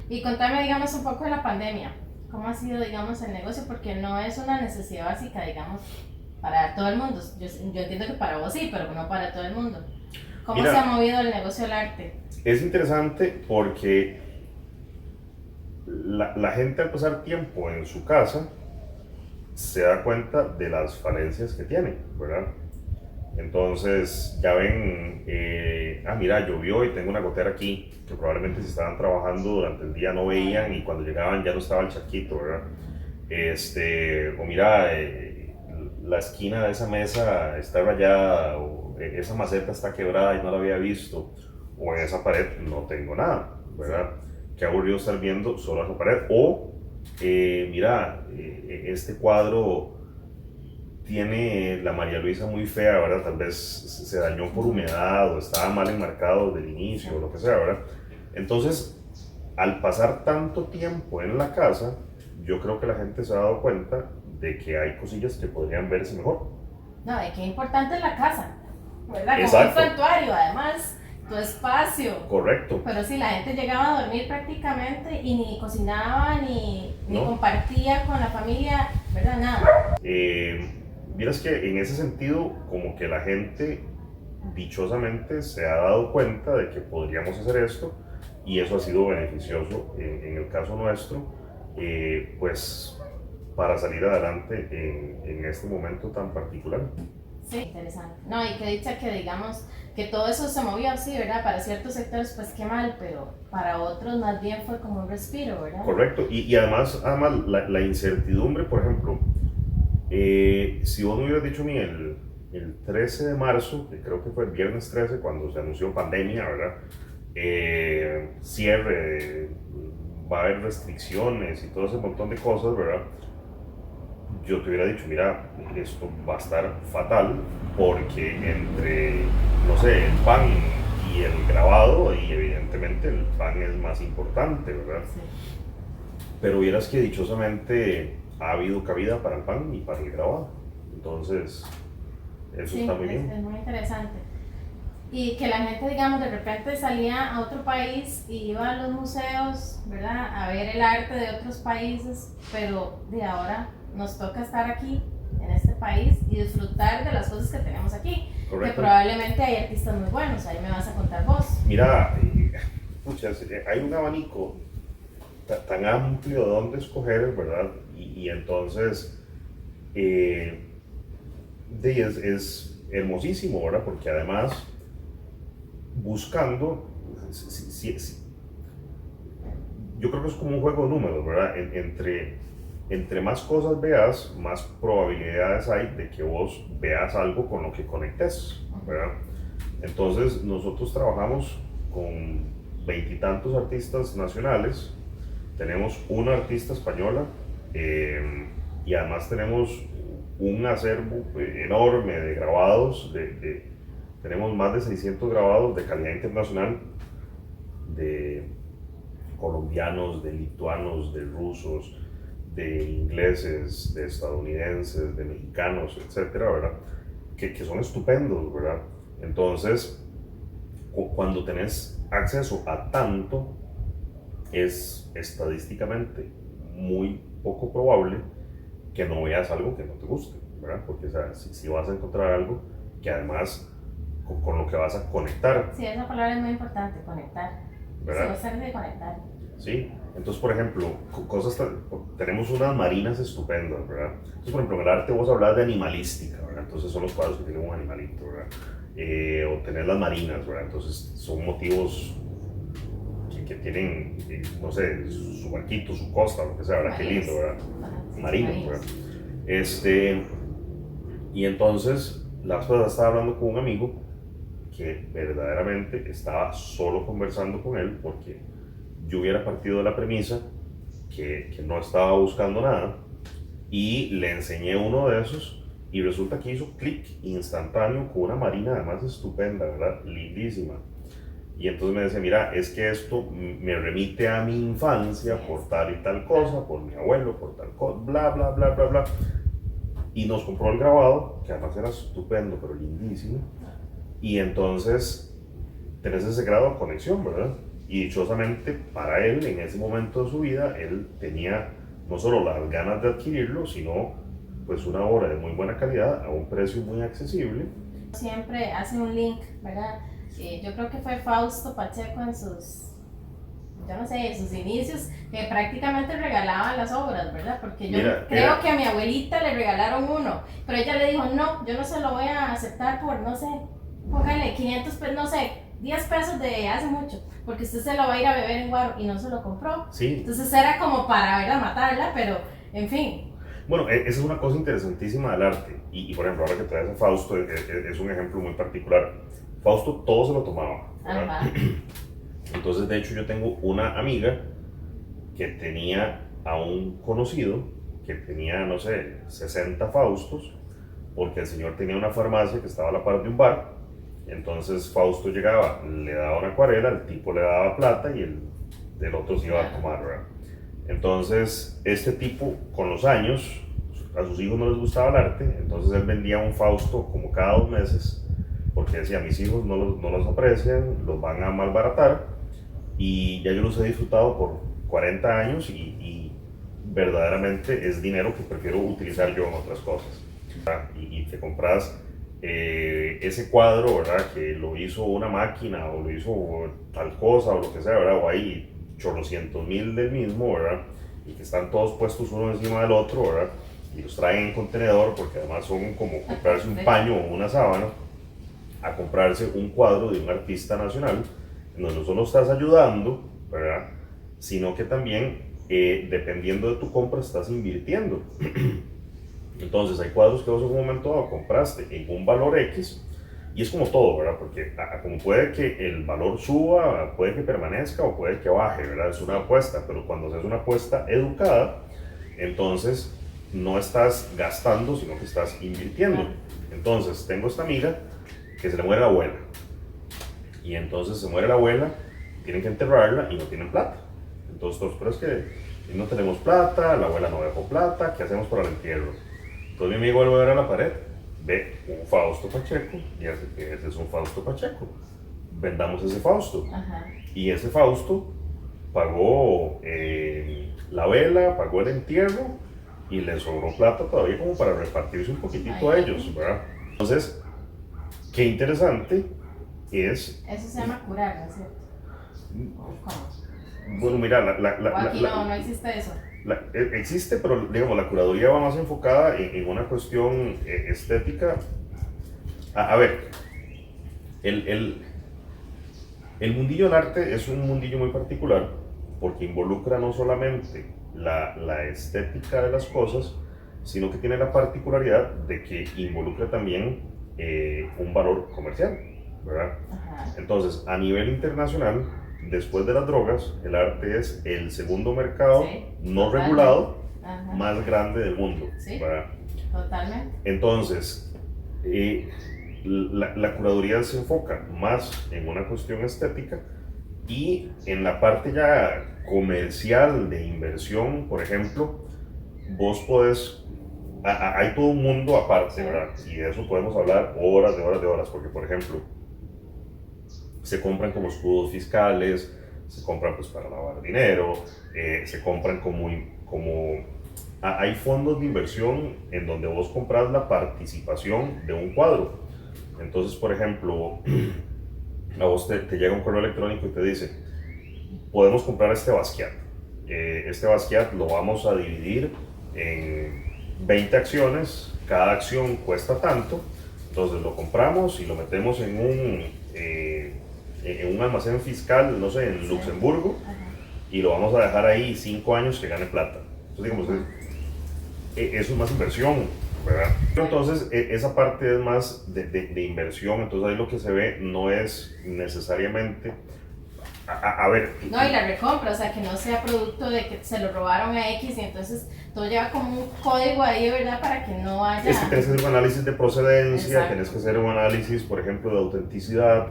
Y contame, digamos, un poco de la pandemia. ¿Cómo ha sido, digamos, el negocio? Porque no es una necesidad básica, digamos, para todo el mundo. Yo entiendo que para vos sí, pero no para todo el mundo. ¿Cómo se ha movido el negocio del arte? Es interesante porque la gente al pasar tiempo en su casa se da cuenta de las falencias que tiene, ¿verdad? Entonces ya ven, mira, llovió y tengo una gotera aquí, que probablemente si estaban trabajando durante el día no veían y cuando llegaban ya no estaba el charquito, ¿verdad? O mira, la esquina de esa mesa está rayada, o esa maceta está quebrada y no la había visto, o en esa pared no tengo nada, ¿verdad? Qué aburrido estar viendo solo esa pared, o mira, este cuadro tiene la María Luisa muy fea, ¿verdad? Tal vez se dañó por humedad o estaba mal enmarcado desde el inicio o lo que sea, ¿verdad? Entonces, al pasar tanto tiempo en la casa, yo creo que la gente se ha dado cuenta de que hay cosillas que podrían verse mejor. No, y qué importante es la casa, ¿verdad? Como Exacto. un santuario, además, tu espacio. Correcto. Pero sí, la gente llegaba a dormir prácticamente y ni cocinaba, ni compartía con la familia, ¿verdad? Nada. Miras que en ese sentido, como que la gente dichosamente se ha dado cuenta de que podríamos hacer esto y eso ha sido beneficioso en el caso nuestro, pues para salir adelante en este momento tan particular. Sí, interesante. No, y que dicha que digamos que todo eso se movió así, ¿verdad? Para ciertos sectores pues qué mal, pero para otros más bien fue como un respiro, ¿verdad? Correcto, y además la incertidumbre, por ejemplo, si vos me hubieras dicho a mí el 13 de marzo, que creo que fue el viernes 13 cuando se anunció pandemia, ¿verdad? Cierre, va a haber restricciones y todo ese montón de cosas, ¿verdad? Yo te hubiera dicho, mira, esto va a estar fatal porque entre, no sé, el pan y el grabado, y evidentemente el pan es más importante, ¿verdad? Sí. Pero vieras que dichosamente ha habido cabida para el pan y para el grabado. Entonces, eso sí, está muy bien. Es muy interesante. Y que la gente, digamos, de repente salía a otro país y iba a los museos, ¿verdad? A ver el arte de otros países, pero de ahora nos toca estar aquí, en este país, y disfrutar de las cosas que tenemos aquí. Correcto. Que probablemente hay artistas muy buenos, ahí me vas a contar vos. Mira, hay un abanico tan amplio de dónde escoger, ¿verdad? Y entonces es hermosísimo, ¿verdad? Porque además, buscando, yo creo que es como un juego de números, ¿verdad? Entre más cosas veas, más probabilidades hay de que vos veas algo con lo que conectes, ¿verdad? Entonces, nosotros trabajamos con 20 y tantos artistas nacionales, tenemos una artista española y además tenemos un acervo enorme de grabados, tenemos más de 600 grabados de calidad internacional, de colombianos, de lituanos, de rusos, de ingleses, de estadounidenses, de mexicanos, etcétera, ¿verdad? Que son estupendos, ¿verdad? Entonces, cuando tenés acceso a tanto, es estadísticamente muy poco probable que no veas algo que no te guste, ¿verdad? Porque, o sea, si vas a encontrar algo que además con lo que vas a conectar. Sí, esa palabra es muy importante, conectar. ¿Verdad? Se va a hacer de conectar. Sí, Entonces, por ejemplo, tenemos unas marinas estupendas, ¿verdad? Entonces, por ejemplo, en el arte vos hablas de animalística, ¿verdad? Entonces son los cuadros que tienen un animalito, ¿verdad? O tener las marinas, ¿verdad? Entonces son motivos que tienen, no sé, su barquito, su costa, lo que sea, ¿verdad? Qué lindo, ¿verdad? Marinos, ¿verdad? Y entonces, la vez pasada estaba hablando con un amigo que verdaderamente estaba solo conversando con él porque yo hubiera partido de la premisa que no estaba buscando nada y le enseñé uno de esos y resulta que hizo clic instantáneo con una marina además estupenda, ¿verdad? Lindísima. Y entonces me decía, mira, es que esto me remite a mi infancia por tal y tal cosa, por mi abuelo, por tal cosa, bla, bla, bla, bla, bla. Y nos compró el grabado, que además era estupendo, pero lindísimo. Y entonces tenés ese grado de conexión, ¿verdad? Y dichosamente para él, en ese momento de su vida, él tenía no solo las ganas de adquirirlo, sino pues una obra de muy buena calidad a un precio muy accesible. Siempre hace un link, ¿verdad? Yo creo que fue Fausto Pacheco en sus, yo no sé, en sus inicios, que prácticamente regalaban las obras, ¿verdad? Porque yo creo que a mi abuelita le regalaron uno, pero ella le dijo, no, yo no se lo voy a aceptar por, no sé, póngale 500 pesos, no sé, 10 pesos de hace mucho, porque usted se lo va a ir a beber en Guaro, y no se lo compró. Sí. Entonces era como para verla matarla, pero en fin. Bueno, esa es una cosa interesantísima del arte, y por ejemplo, ahora que traes a Fausto, es un ejemplo muy particular. Fausto todo se lo tomaba, ¿verdad? Ajá. Entonces, de hecho, yo tengo una amiga que tenía a un conocido que tenía, no sé, 60 Faustos, porque el señor tenía una farmacia que estaba a la par de un bar. Entonces Fausto llegaba, le daba una acuarela, el tipo le daba plata y el otro se iba a tomar, ¿verdad? Entonces, este tipo, con los años, a sus hijos no les gustaba el arte, entonces él vendía un Fausto como cada 2 meses, porque decía, mis hijos no los aprecian, los van a malbaratar, y ya yo los he disfrutado por 40 años y verdaderamente es dinero que prefiero utilizar yo en otras cosas. Y te compras ese cuadro, ¿verdad? Que lo hizo una máquina o lo hizo tal cosa o lo que sea, ¿verdad? O hay chorrocientos mil del mismo, ¿verdad? Y que están todos puestos uno encima del otro, ¿verdad? Y los traen en contenedor porque además son como comprarse un paño o una sábana a comprarse un cuadro de un artista nacional, en donde no solo estás ayudando, ¿verdad? Sino que también, dependiendo de tu compra, estás invirtiendo. Entonces, hay cuadros que vos en un momento dado compraste en un valor X, y es como todo, ¿verdad? Porque como puede que el valor suba, puede que permanezca o puede que baje, ¿verdad? Es una apuesta, pero cuando es una apuesta educada, entonces no estás gastando, sino que estás invirtiendo. Entonces, tengo esta amiga que se le muere la abuela, y entonces se muere la abuela, tienen que enterrarla y no tienen plata. Entonces, todos, pero es que no tenemos plata, la abuela no dejó plata, ¿qué hacemos para el entierro? Entonces mi amigo vuelve a ver a la pared, ve un Fausto Pacheco, y ese es un Fausto Pacheco, vendamos ese Fausto. Ajá. Y ese Fausto pagó la vela, pagó el entierro, y le sobró plata todavía como para repartirse un poquitito a ellos, ¿verdad? Entonces, qué interesante es... Eso se llama curar, ¿no es cierto? ¿Cómo? Bueno, mira, aquí no existe eso. Existe, pero digamos, la curaduría va más enfocada en una cuestión estética. A ver, el mundillo del arte es un mundillo muy particular porque involucra no solamente la estética de las cosas, sino que tiene la particularidad de que involucra también un valor comercial, ¿verdad? Ajá. Entonces, a nivel internacional, después de las drogas, el arte es el segundo mercado no regulado más grande del mundo, ¿verdad? Totalmente. Entonces, la curaduría se enfoca más en una cuestión estética y en la parte ya comercial de inversión, por ejemplo, vos podés, hay todo un mundo aparte, ¿verdad? Y de eso podemos hablar horas de horas de horas, porque por ejemplo, se compran como escudos fiscales, se compran pues para lavar dinero, se compran como hay fondos de inversión en donde vos compras la participación de un cuadro. Entonces, por ejemplo, a vos te llega un correo electrónico y te dice, podemos comprar este Basquiat. este Basquiat lo vamos a dividir en 20 acciones, cada acción cuesta tanto, entonces lo compramos y lo metemos en un almacén fiscal, no sé, en Luxemburgo, y lo vamos a dejar ahí 5 años que gane plata. Entonces, digamos, eso es más inversión, ¿verdad? Entonces, esa parte es más de inversión, entonces ahí lo que se ve no es necesariamente... A ver. No, y la recompra, o sea, que no sea producto de que se lo robaron a X y entonces todo lleva como un código ahí, ¿verdad? Para que no haya... Es que tienes que hacer un análisis de procedencia, Exacto. tienes que hacer un análisis, por ejemplo, de autenticidad.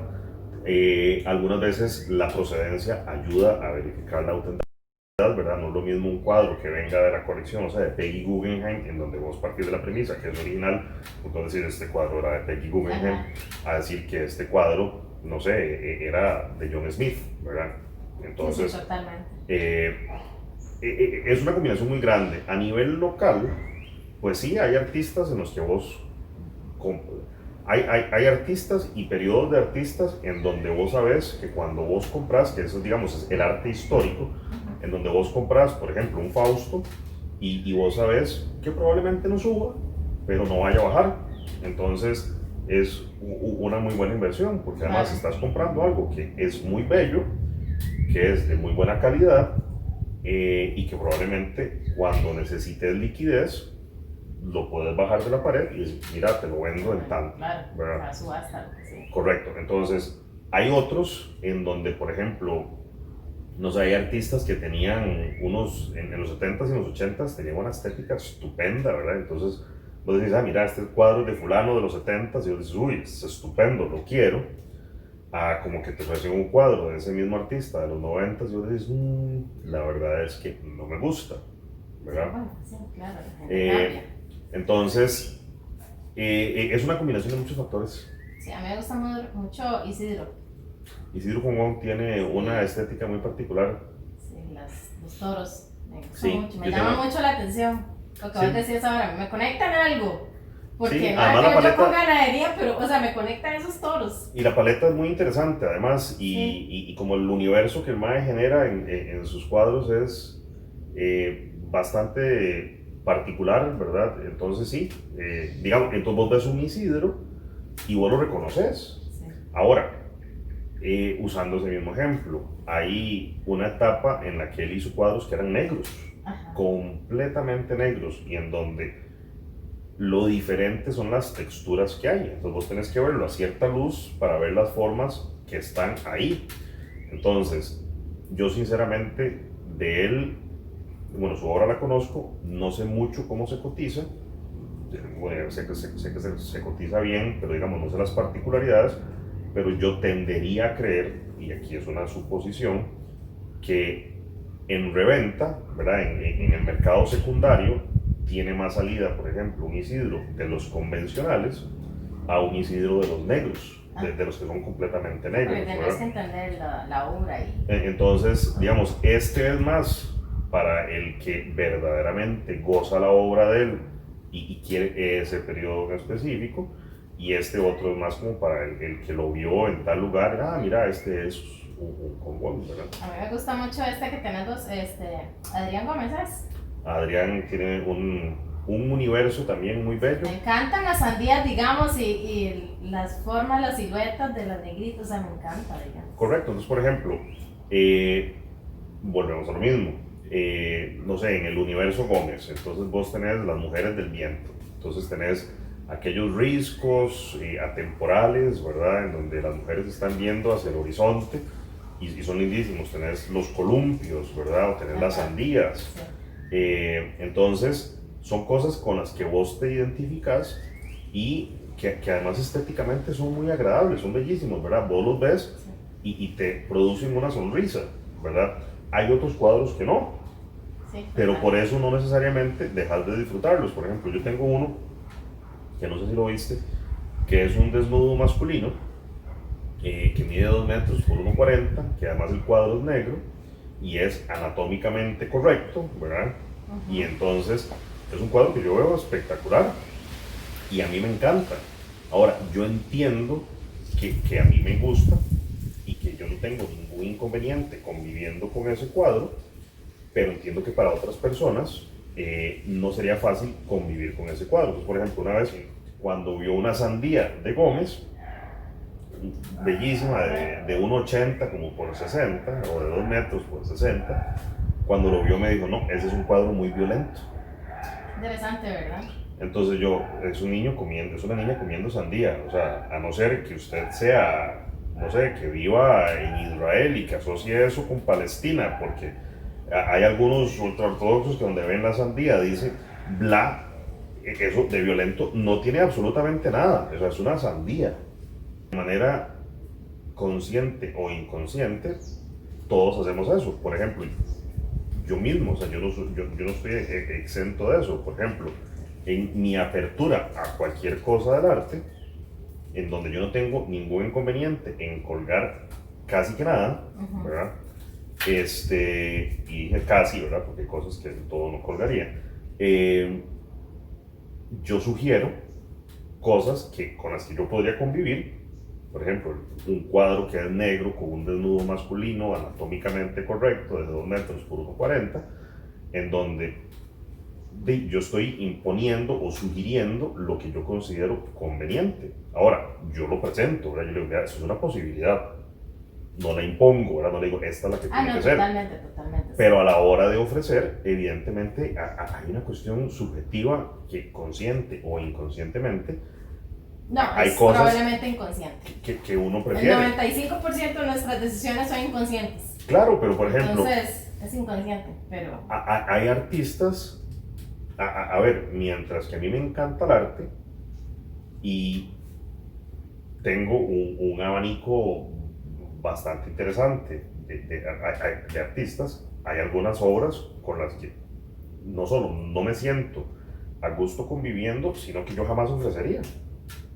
Algunas veces la procedencia ayuda a verificar la autenticidad, ¿verdad? No es lo mismo un cuadro que venga de la colección, o sea, de Peggy Guggenheim, en donde vos partís de la premisa que es original, entonces decir este cuadro era de Peggy Guggenheim, a decir que este cuadro, no sé, era de John Smith, ¿verdad? Entonces, sí, totalmente. Es una combinación muy grande. A nivel local, pues sí, hay artistas en los que vos... Hay artistas y periodos de artistas en donde vos sabés que cuando vos compras, que eso digamos es el arte histórico, en donde vos compras, por ejemplo, un Fausto y vos sabés que probablemente no suba, pero no vaya a bajar. Entonces es una muy buena inversión, porque además estás comprando algo que es muy bello, que es de muy buena calidad y que probablemente cuando necesites liquidez lo puedes bajar de la pared y decir, mira, te lo vendo en tanto. Claro, ¿verdad? para subasta, sí. Correcto. Entonces, hay otros en donde, por ejemplo, no sé, hay artistas que tenían unos, en los 70s y en los 80s, tenían una estética estupenda, ¿verdad? Entonces, vos decís, ah, mira, este cuadro de fulano de los 70s, y vos dices, uy, es estupendo, lo quiero. Como que te ofrecen un cuadro de ese mismo artista de los 90s, y vos dices, la verdad es que no me gusta, ¿verdad? Bueno, sí, claro, cambia. Entonces, es una combinación de muchos factores. Sí, a mí me gusta mucho Isidro. Isidro Congon tiene una estética muy particular. Sí, los toros. Me gusta Sí, mucho, me llama mucho la atención. Lo que vos decías ahora, me conectan algo. Porque sí, no además es la que yo con paleta, ganadería, pero, o sea, me conectan esos toros. y la paleta es muy interesante, además, y como el universo que el Mae genera en sus cuadros es bastante particular, ¿verdad? Entonces sí, digamos, entonces vos ves un Isidro y vos lo reconoces. Sí. Ahora, usando ese mismo ejemplo, hay una etapa en la que él hizo cuadros que eran negros, completamente negros, y en donde lo diferente son las texturas que hay. Entonces vos tenés que verlo a cierta luz para ver las formas que están ahí. Entonces, yo sinceramente de él, bueno, su obra la conozco, no sé mucho cómo se cotiza. Bueno, sé que se cotiza bien, pero digamos, no sé las particularidades, pero yo tendería a creer, y aquí es una suposición, que en reventa, ¿verdad? En el mercado secundario, tiene más salida, por ejemplo, un Isidro de los convencionales a un Isidro de los negros, de los que son completamente negros. Porque tenés que entender la obra ahí. Entonces, digamos, este es más para el que verdaderamente goza la obra de él y quiere ese periodo en específico, y este otro es más como para el que lo vio en tal lugar, mira, este es un Congon, ¿verdad? A mí me gusta mucho que tenemos, Adrián Gómez, ¿es? Adrián tiene un universo también muy bello. Me encantan las sandías, digamos, y las formas, las siluetas de las negritas, o sea, me encanta, digamos. Correcto, entonces por ejemplo, volvemos a lo mismo, no sé, en el universo Gómez, entonces vos tenés las mujeres del viento, entonces tenés aquellos riscos atemporales, ¿verdad? En donde las mujeres están viendo hacia el horizonte y son lindísimos, tenés los columpios, ¿verdad? O tenés las sandías. Sí. Entonces, son cosas con las que vos te identificas y que además estéticamente son muy agradables, son bellísimos, ¿verdad? Vos los ves y te producen una sonrisa, ¿verdad? Hay otros cuadros que no, pero por eso no necesariamente dejas de disfrutarlos. Por ejemplo, yo tengo uno, que no sé si lo viste, que es un desnudo masculino, que mide 2 metros por 1,40, que además el cuadro es negro, y es anatómicamente correcto, ¿verdad? Y entonces es un cuadro que yo veo espectacular y a mí me encanta. Ahora, yo entiendo que a mí me gusta y que yo no tengo ningún inconveniente conviviendo con ese cuadro, pero entiendo que para otras personas no sería fácil convivir con ese cuadro. Entonces, por ejemplo, una vez cuando vio una sandía de Gómez, bellísima, de 1,80 como por 60, o de 2 metros por 60, cuando lo vio me dijo, no, ese es un cuadro muy violento. Interesante, ¿verdad? Entonces yo, es un niño comiendo, es una niña comiendo sandía, o sea, a no ser que usted sea, no sé, que viva en Israel y que asocie eso con Palestina, porque hay algunos ultraortodoxos que donde ven la sandía dice, bla, eso de violento no tiene absolutamente nada, o sea, es una sandía. De manera consciente o inconsciente, todos hacemos eso. Por ejemplo, yo mismo, o sea, yo no estoy exento de eso. Por ejemplo, en mi apertura a cualquier cosa del arte, en donde yo no tengo ningún inconveniente en colgar casi que nada, ¿verdad? Y dije casi, ¿verdad? Porque hay cosas que todo no colgaría. Yo sugiero cosas con las que yo podría convivir. Por ejemplo, un cuadro que es negro con un desnudo masculino anatómicamente correcto de 2 metros por 1,40, en donde yo estoy imponiendo o sugiriendo lo que yo considero conveniente. Ahora, yo lo presento, ¿verdad? Yo le digo, mira, eso es una posibilidad. No la impongo, ¿verdad? No le digo, esta es la que tiene que ser. Totalmente. Pero a la hora de ofrecer, evidentemente, hay una cuestión subjetiva que consciente o inconscientemente, no, hay es cosas probablemente inconsciente. que uno prefiere. El 95% de nuestras decisiones son inconscientes. Claro, pero por ejemplo... Entonces, es inconsciente, pero... Hay artistas, a ver, mientras que a mí me encanta el arte y tengo un abanico bastante interesante de artistas, hay algunas obras con las que no solo no me siento a gusto conviviendo, sino que yo jamás ofrecería.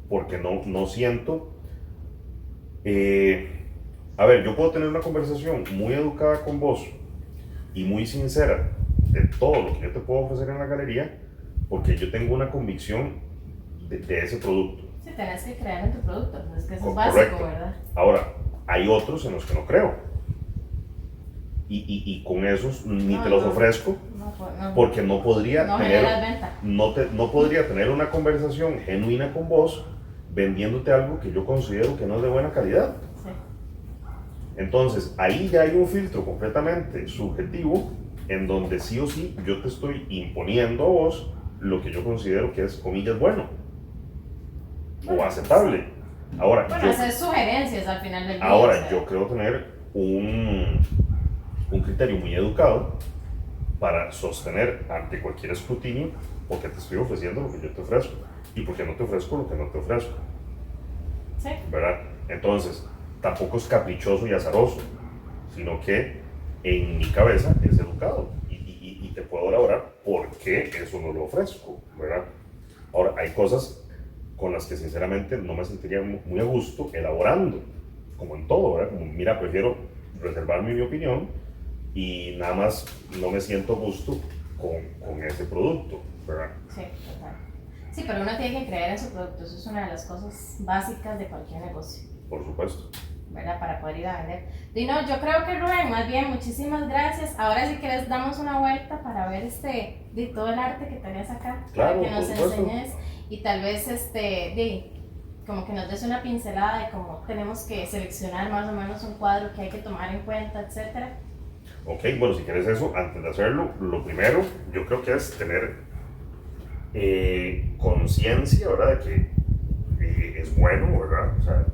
Porque no siento... a ver, yo puedo tener una conversación muy educada con vos y muy sincera de todo lo que yo te puedo ofrecer en la galería, porque yo tengo una convicción de ese producto. Sí, tenés que creer en tu producto, es que eso es Correcto. básico, ¿verdad? Ahora, hay otros en los que no creo. Y con esos ni te los ofrezco, porque no podría no podría tener una conversación genuina con vos vendiéndote algo que yo considero que no es de buena calidad. Sí. Entonces, ahí ya hay un filtro completamente subjetivo en donde sí o sí yo te estoy imponiendo a vos lo que yo considero que es, comillas, bueno o aceptable. Ahora, bueno, hacer sugerencias al final del día. Ahora, o sea, yo creo tener un criterio muy educado para sostener ante cualquier escrutinio porque te estoy ofreciendo lo que yo te ofrezco y porque no te ofrezco lo que no te ofrezco. Sí. ¿Verdad? Entonces, tampoco es caprichoso y azaroso, sino que en mi cabeza es educado y te puedo elaborar por qué eso no lo ofrezco, ¿verdad? Ahora, hay cosas con las que sinceramente no me sentiría muy a gusto elaborando, como en todo, ¿verdad? Como, mira, prefiero reservarme mi opinión y nada más no me siento a gusto con ese producto, ¿verdad? Sí, total. Sí, pero uno tiene que creer en su producto, eso es una de las cosas básicas de cualquier negocio. Por supuesto. ¿Verdad? Para poder ir a vender. Y no, yo creo que Rubén, más bien, muchísimas gracias. Ahora si quieres damos una vuelta para ver de todo el arte que tenés acá, claro, para que nos enseñes y tal vez como que nos des una pincelada de cómo tenemos que seleccionar más o menos un cuadro que hay que tomar en cuenta, etcétera. Ok, bueno, si quieres eso, antes de hacerlo, lo primero yo creo que es tener conciencia, ¿verdad? De que es bueno, ¿verdad? O sea,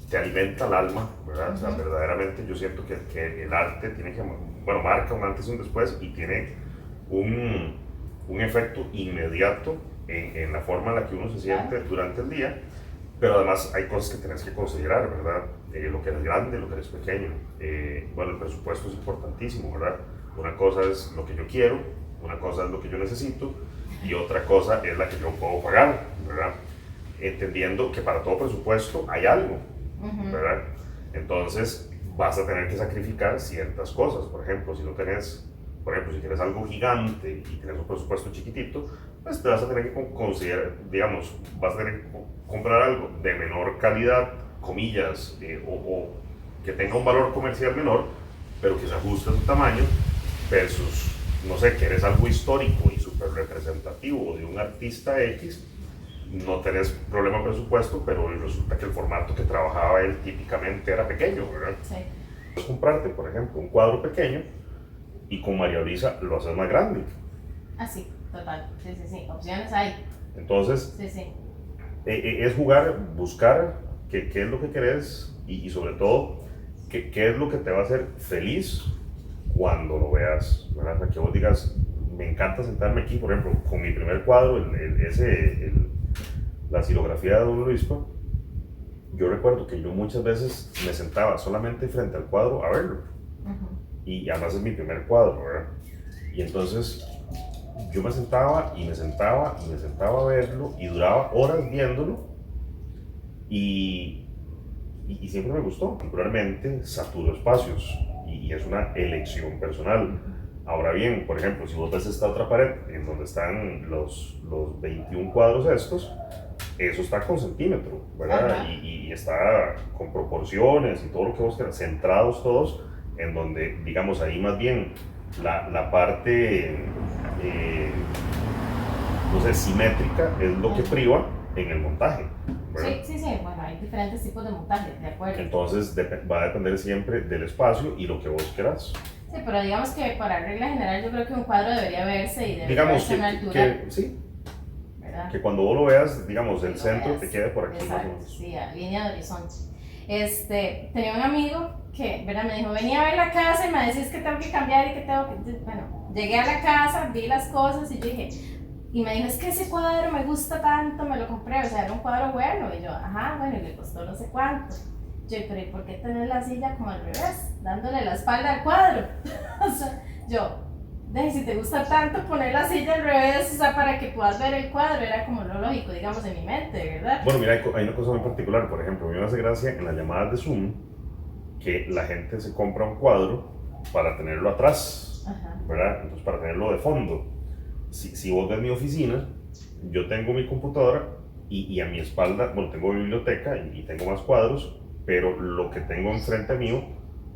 te alimenta el alma, ¿verdad? O sea, verdaderamente yo siento que el arte tiene que, bueno, marca un antes y un después y tiene un efecto inmediato en la forma en la que uno se siente durante el día, pero además hay cosas que tienes que considerar, ¿verdad? Lo que eres grande, lo que eres pequeño. Bueno, el presupuesto es importantísimo, ¿verdad? Una cosa es lo que yo quiero, una cosa es lo que yo necesito y otra cosa es la que yo puedo pagar, ¿verdad? Entendiendo que para todo presupuesto hay algo, ¿verdad? Entonces vas a tener que sacrificar ciertas cosas. Por ejemplo, si quieres algo gigante y tienes un presupuesto chiquitito, pues te vas a tener que considerar, digamos, vas a tener que comprar algo de menor calidad, comillas, o que tenga un valor comercial menor, pero que se ajuste a tu tamaño, versus, no sé, que eres algo histórico y súper representativo de un artista X, no tenés problema de presupuesto, pero resulta que el formato que trabajaba él típicamente era pequeño, ¿verdad? Sí. Puedes comprarte, por ejemplo, un cuadro pequeño y con María Luisa lo haces más grande. Ah, sí, total. Sí, sí, sí. Opciones hay. Entonces, Sí, sí. es jugar, buscar qué es lo que querés y sobre todo, qué es lo que te va a hacer feliz cuando lo veas, ¿verdad? O sea, que vos digas, me encanta sentarme aquí, por ejemplo, con mi primer cuadro, la estilografía de Don Luispa. Yo recuerdo que yo muchas veces me sentaba solamente frente al cuadro a verlo. Y además es mi primer cuadro, ¿verdad? Y entonces yo me sentaba y me sentaba y me sentaba a verlo y duraba horas viéndolo y siempre me gustó. Naturalmente saturo espacios y es una elección personal. Ahora bien, por ejemplo, si vos ves esta otra pared en donde están los 21 cuadros estos, eso está con centímetro, ¿verdad? Y está con proporciones y todo lo que vos quieras, centrados todos, en donde, digamos, ahí más bien la parte, no sé, simétrica es lo que priva en el montaje, ¿verdad? Sí, sí, sí. Bueno, hay diferentes tipos de montaje, de acuerdo. Entonces va a depender siempre del espacio y lo que vos quieras. Sí, pero digamos que para regla general yo creo que un cuadro debería verse y debería Digamos verse a una altura. sí, ¿Verdad? que cuando vos lo veas, digamos, el Lo centro veas. te quede por aquí más o Exacto, menos. sí, a línea de horizonte. Tenía un amigo que, ¿verdad? Me dijo, venía a ver la casa y me decís que tengo que cambiar y que tengo que... Bueno, llegué a la casa, vi las cosas y yo dije... Y me dijo, es que ese cuadro me gusta tanto, me lo compré, o sea, era un cuadro bueno. Y yo, ajá, bueno, y le costó no sé cuánto. Yo, pero ¿y por qué tener la silla como al revés? Dándole la espalda al cuadro. O sea, yo, si te gusta tanto poner la silla al revés, o sea, para que puedas ver el cuadro, era como lo lógico, digamos, en mi mente, ¿verdad? Bueno, mira, hay una cosa muy particular, por ejemplo, a mí me hace gracia en las llamadas de Zoom que la gente se compra un cuadro para tenerlo atrás, ¿verdad? Entonces, para tenerlo de fondo. Si vos ves mi oficina, yo tengo mi computadora y a mi espalda, bueno, tengo biblioteca y tengo más cuadros, pero lo que tengo enfrente mío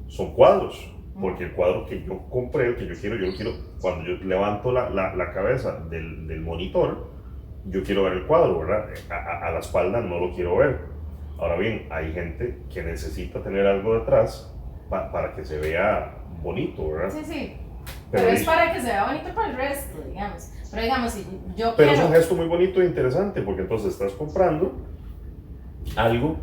son cuadros, porque el cuadro que yo compré, el que yo lo quiero, cuando yo levanto la cabeza del monitor, yo quiero ver el cuadro, ¿verdad? A la espalda no lo quiero ver. Ahora bien, hay gente que necesita tener algo detrás para que se vea bonito, ¿verdad? Sí, sí. Pero es para que se vea bonito para el resto, digamos. Pero digamos, si yo Pero quiero... es un gesto muy bonito e interesante, porque entonces estás comprando algo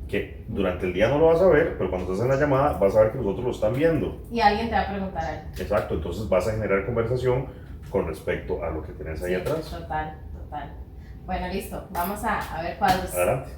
que durante el día no lo vas a ver, pero cuando estás en la llamada vas a ver que los otros lo están viendo. Y alguien te va a preguntar algo. Exacto, entonces vas a generar conversación con respecto a lo que tenés ahí atrás. Total, total. Bueno, listo. Vamos a ver cuadros. Adelante.